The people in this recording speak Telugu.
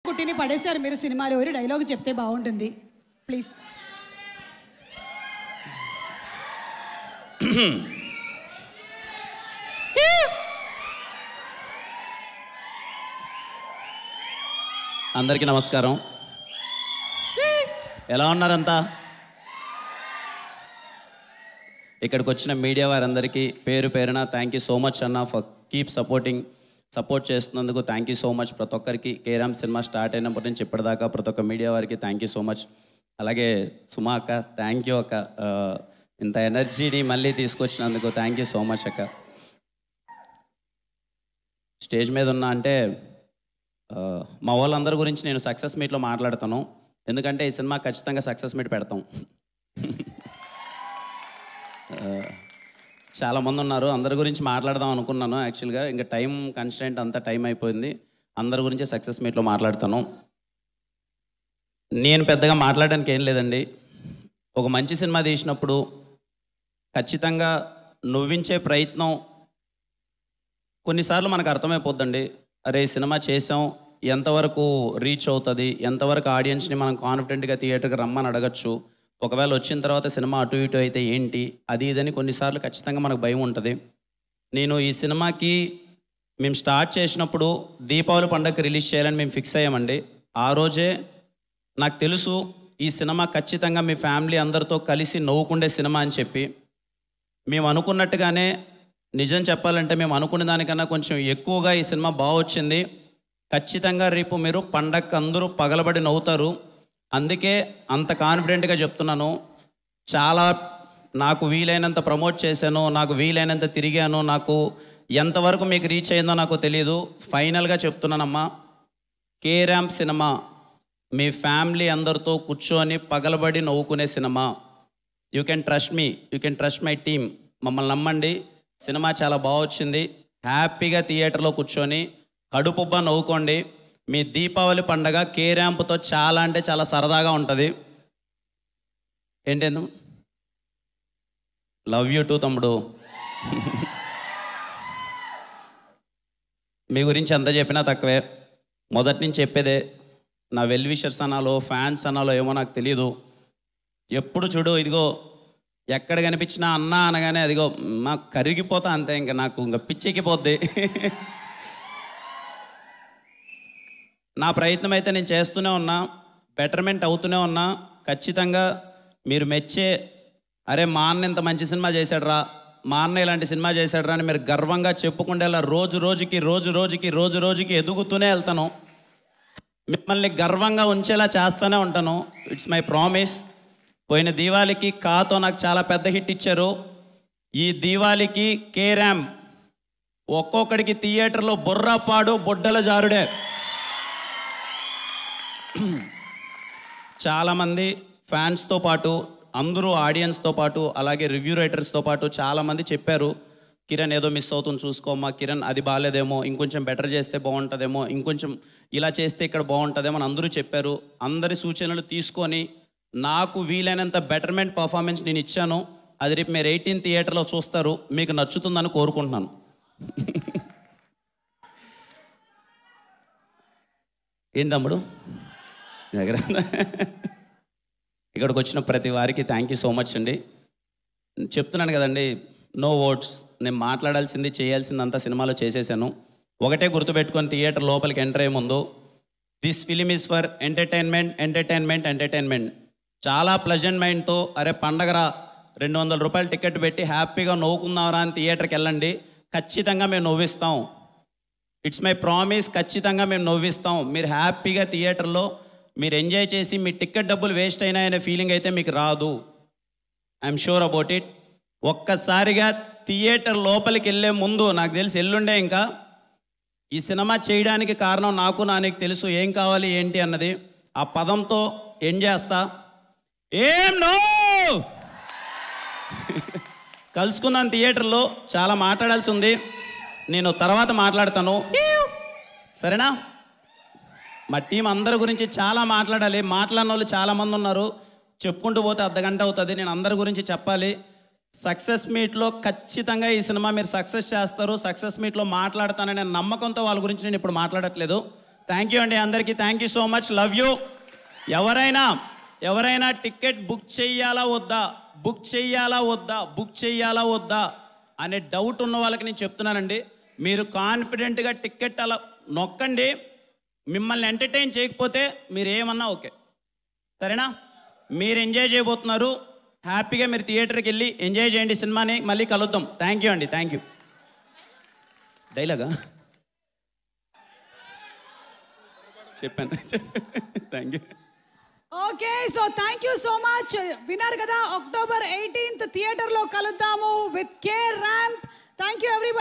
పుట్టిని పడేశారు మీరు సినిమాలో. ఎవరు డైలాగ్ చెప్తే బాగుంటుంది ప్లీజ్. అందరికీ నమస్కారం. ఎలా ఉన్నారంతా? ఇక్కడికి వచ్చిన మీడియా వారందరికీ పేరు పేరున థ్యాంక్ యూ సో మచ్ అన్న ఫర్ కీప్ సపోర్ట్ చేస్తున్నందుకు థ్యాంక్ యూ సో మచ్. ప్రతి ఒక్కరికి కేరామ్ సినిమా స్టార్ట్ అయినప్పటి నుంచి ఇప్పటిదాకా ప్రతి ఒక్క మీడియా వారికి థ్యాంక్ యూ సో మచ్. అలాగే సుమా అక్క థ్యాంక్ యూ అక్క, ఇంత ఎనర్జీని మళ్ళీ తీసుకొచ్చినందుకు థ్యాంక్ యూ సో మచ్ అక్క. స్టేజ్ మీద ఉన్నా అంటే మా వాళ్ళందరి గురించి నేను సక్సెస్ మీట్లో మాట్లాడతాను, ఎందుకంటే ఈ సినిమా ఖచ్చితంగా సక్సెస్ మీట్ పెడతాం. చాలామంది ఉన్నారు, అందరి గురించి మాట్లాడదాం అనుకున్నాను యాక్చువల్గా. ఇంకా టైం కన్స్టెంట్ అంతా టైం అయిపోయింది, అందరి గురించి సక్సెస్ మీట్లో మాట్లాడతాను. నేను పెద్దగా మాట్లాడడానికి ఏం లేదండి. ఒక మంచి సినిమా తీసినప్పుడు ఖచ్చితంగా నవ్వించే ప్రయత్నం కొన్నిసార్లు మనకు అర్థమైపోద్దండి. అరే ఈ సినిమా చేసాం, ఎంతవరకు రీచ్ అవుతుంది, ఎంతవరకు ఆడియన్స్ని మనం కాన్ఫిడెంట్గా థియేటర్కి రమ్మని అడగచ్చు, ఒకవేళ వచ్చిన తర్వాత సినిమా అటు ఇటు అయితే ఏంటి, అది ఇదని కొన్నిసార్లు ఖచ్చితంగా మనకు భయం ఉంటుంది. నేను ఈ సినిమాకి మేము స్టార్ట్ చేసినప్పుడు దీపావళి పండుగకి రిలీజ్ చేయాలని మేము ఫిక్స్ అయ్యామండి. ఆ రోజే నాకు తెలుసు ఈ సినిమా ఖచ్చితంగా మీ ఫ్యామిలీ అందరితో కలిసి నవ్వుకుండే సినిమా అని చెప్పి. మేము అనుకున్నట్టుగానే, నిజం చెప్పాలంటే మేము అనుకునే దానికన్నా కొంచెం ఎక్కువగా ఈ సినిమా బాగా వచ్చింది. ఖచ్చితంగా రేపు మీరు పండగకి అందరూ పగలబడి నవ్వుతారు. అందుకే అంత కాన్ఫిడెంట్గా చెప్తున్నాను. చాలా నాకు వీలైనంత ప్రమోట్ చేశాను, నాకు వీలైనంత తిరిగాను, నాకు ఎంతవరకు మీకు రీచ్ అయిందో నాకు తెలియదు. ఫైనల్గా చెప్తున్నానమ్మా, కేరామ్ సినిమా మీ ఫ్యామిలీ అందరితో కూర్చొని పగలబడి నవ్వుకునే సినిమా. You can trust me, you can trust my team. మమ్మల్ని నమ్మండి, సినిమా చాలా బాగా వచ్చింది. హ్యాపీగా థియేటర్లో కూర్చొని కడుపుబ్బా నవ్వుకోండి. మీ దీపావళి పండగ కేరాంప్తో చాలా అంటే చాలా సరదాగా ఉంటుంది. ఏంటేందు లవ్ యూ టూ తమ్ముడు. మీ గురించి ఎంత చెప్పినా తక్కువే. మొదటి నుంచి చెప్పేదే, నా వెల్ విషర్స్ అనాలో ఫ్యాన్స్ అనాలో ఏమో నాకు తెలీదు. ఎప్పుడు చూడు ఇదిగో ఎక్కడ కనిపించినా అన్న అనగానే అదిగో మాకు కరిగిపోతా అంతే, ఇంకా నాకు ఇంకా పిచ్చెక్కిపోద్ది. నా ప్రయత్నం అయితే నేను చేస్తూనే ఉన్నా, బెటర్మెంట్ అవుతూనే ఉన్నా. ఖచ్చితంగా మీరు మెచ్చే, అరే మా అన్న ఇంత మంచి సినిమా చేశాడురా, మా అన్న ఇలాంటి సినిమా చేశాడురా అని మీరు గర్వంగా చెప్పుకుంటేలా రోజు రోజుకి ఎదుగుతూనే వెళ్తాను. మిమ్మల్ని గర్వంగా ఉంచేలా చేస్తూనే ఉంటాను. It's my promise. పోయిన దీవాళికి కాతో నాకు చాలా పెద్ద హిట్ ఇచ్చారు. ఈ దీవాళికి కేరామ్ ఒక్కొక్కడికి థియేటర్లో బొర్రాపాడు బొడ్డల జారుడే. చాలామంది ఫ్యాన్స్తో పాటు, అందరూ ఆడియన్స్తో పాటు, అలాగే రివ్యూ రైటర్స్తో పాటు చాలామంది చెప్పారు, కిరణ్ ఏదో మిస్ అవుతుంది చూసుకోమ్మా, కిరణ్ అది బాగాలేదేమో, ఇంకొంచెం బెటర్ చేస్తే బాగుంటుందేమో, ఇంకొంచెం ఇలా చేస్తే ఇక్కడ బాగుంటుందేమో అని అందరూ చెప్పారు. అందరి సూచనలు తీసుకొని నాకు వీలైనంత బెటర్మెంట్ పర్ఫార్మెన్స్ నేను ఇచ్చాను. అది రేపు మీరు 18 థియేటర్లో చూస్తారు, మీకు నచ్చుతుందని కోరుకుంటున్నాను. ఏం తమ్ముడు దగ్గర ఇక్కడికి వచ్చిన ప్రతి వారికి థ్యాంక్ యూ సో మచ్ అండి. చెప్తున్నాను కదండి, నో వర్డ్స్. నేను మాట్లాడాల్సింది చేయాల్సిందంతా సినిమాలో చేసేసాను. ఒకటే గుర్తుపెట్టుకొని థియేటర్ లోపలికి ఎంటర్ అయ్యే ముందు, this film is for entertainment. చాలా ప్లెజెంట్ మైండ్తో, అరే పండగరా 200 రూపాయలు టికెట్ పెట్టి హ్యాపీగా నవ్వుకుందాంరా అని థియేటర్కి వెళ్ళండి. ఖచ్చితంగా మేము నవ్విస్తాం. ఇట్స్ మై ప్రామిస్, ఖచ్చితంగా మేము నవ్విస్తాం. మీరు హ్యాపీగా థియేటర్లో మీరు ఎంజాయ్ చేసి మీ టికెట్ డబ్బులు వేస్ట్ అయినాయనే ఫీలింగ్ అయితే మీకు రాదు. I'm sure about it. ఒక్కసారిగా థియేటర్ లోపలికి వెళ్ళే ముందు, నాకు తెలిసి ఎల్లుండే ఇంకా ఈ సినిమా చేయడానికి కారణం నాకు నీకు తెలుసు ఏం కావాలి ఏంటి అన్నది. ఆ పదంతో ఏం చేస్తా, ఏం నో కలుసుకుందాం థియేటర్లో. చాలా మాట్లాడాల్సి ఉంది, నేను తర్వాత మాట్లాడతాను, సరేనా? మా టీం అందరి గురించి చాలా మాట్లాడాలి. మాట్లాడిన వాళ్ళు చాలామంది ఉన్నారు, చెప్పుకుంటూ పోతే అర్ధగంట అవుతుంది. నేను అందరి గురించి చెప్పాలి. సక్సెస్ మీట్లో ఖచ్చితంగా ఈ సినిమా మీరు సక్సెస్ చేస్తారు. సక్సెస్ మీట్లో మాట్లాడతాననే నమ్మకంతో వాళ్ళ గురించి నేను ఇప్పుడు మాట్లాడట్లేదు. థ్యాంక్ యూ అండి అందరికీ. Thank you so much. Love you. ఎవరైనా టికెట్ బుక్ చెయ్యాలా వద్దా అనే డౌట్ ఉన్న వాళ్ళకి నేను చెప్తున్నానండి, మీరు కాన్ఫిడెంట్గా టికెట్ అలా నొక్కండి. మిమ్మల్ని ఎంటర్టైన్ చేయకపోతే మీరు ఏమన్నా ఓకే, సరేనా? మీరు ఎంజాయ్ చేయబోతున్నారు, హ్యాపీగా మీరు థియేటర్కి వెళ్ళి ఎంజాయ్ చేయండి సినిమాని. మళ్ళీ కలుద్దాం. థ్యాంక్ యూ అండి. Thank you. డైలాగా చెప్పాను. Thank you. Okay, so thank you so much. విన్నారు కదా, October 18th థియేటర్లో కలుద్దాము with K Ramp. Thank you everybody.